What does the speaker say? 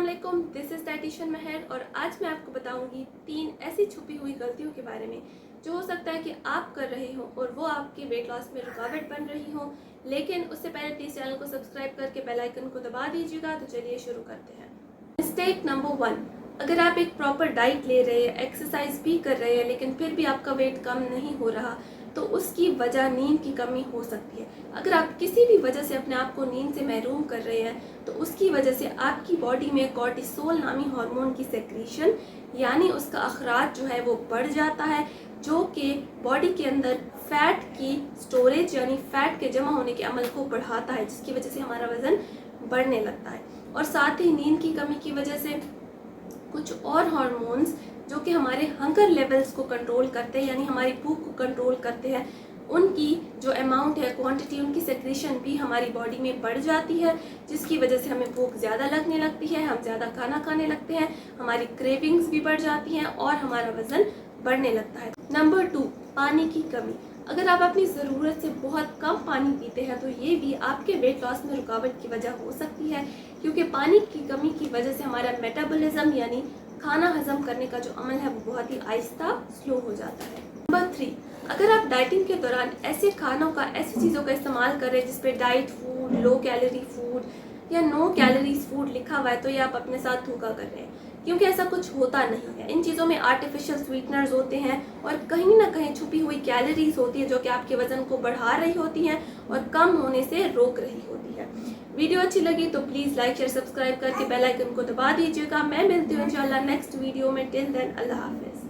अस्सलामुअलैकुम, this is dietitian महर और आज मैं आपको बताऊंगी 3 ऐसी छुपी हुई गलतियों के बारे में जो हो सकता है कि आप कर रहे हो और वो आपके वेट लॉस में रुकावट बन रही हो। लेकिन उससे पहले प्लीज़ चैनल को सब्सक्राइब करके बेल आइकन को दबा दीजिएगा। तो चलिए शुरू करते हैं। मिस्टेक नंबर 1, अगर आप एक प्रॉपर डाइट ले रहे हैं, एक्सरसाइज भी कर रहे हैं, लेकिन फिर भी आपका वेट कम नहीं हो रहा, तो उसकी वजह नींद की कमी हो सकती है। अगर आप किसी भी वजह से अपने आप को नींद से महरूम कर रहे हैं तो उसकी वजह से आपकी बॉडी में कॉर्टिसोल नामी हार्मोन की सेक्रीशन यानी उसका अखराज जो है वो बढ़ जाता है, जो कि बॉडी के अंदर फैट की स्टोरेज यानी फैट के जमा होने के अमल को बढ़ाता है, जिसकी वजह से हमारा वज़न बढ़ने लगता है। और साथ ही नींद की कमी की वजह से कुछ और हार्मोन्स जो कि हमारे हंगर लेवल्स को कंट्रोल करते हैं यानी हमारी भूख को कंट्रोल करते हैं, उनकी जो अमाउंट है, क्वांटिटी, उनकी सेक्रेशन भी हमारी बॉडी में बढ़ जाती है, जिसकी वजह से हमें भूख ज़्यादा लगने लगती है, हम ज़्यादा खाना खाने लगते हैं, हमारी क्रेविंग्स भी बढ़ जाती हैं और हमारा वज़न बढ़ने लगता है। नंबर 2, पानी की कमी। अगर आप अपनी ज़रूरत से बहुत कम पानी पीते हैं तो ये भी आपके वेट लॉस में रुकावट की वजह हो सकती है, क्योंकि पानी की कमी की वजह से हमारा मेटाबॉलिज्म यानी खाना हजम करने का जो अमल है वो बहुत ही आहिस्ता स्लो हो जाता है। नंबर 3, अगर आप डाइटिंग के दौरान ऐसे खानों का, ऐसी चीज़ों का इस्तेमाल कर रहे हैं जिस पे diet food, low calorie food या नो कैलोरीज फूड लिखा हुआ है, तो ये आप अपने साथ धोखा कर रहे हैं, क्योंकि ऐसा कुछ होता नहीं है। इन चीज़ों में आर्टिफिशियल स्वीटनर्स होते हैं और कहीं ना कहीं छुपी हुई कैलोरीज होती है जो कि आपके वजन को बढ़ा रही होती हैं और कम होने से रोक रही होती है। वीडियो अच्छी लगी तो प्लीज़ लाइक शेयर सब्सक्राइब करके बेल आइकन को दबा दीजिएगा। मैं मिलती हूँ इंशाल्लाह नेक्स्ट वीडियो में। टिल देन अल्लाह हाफिज़।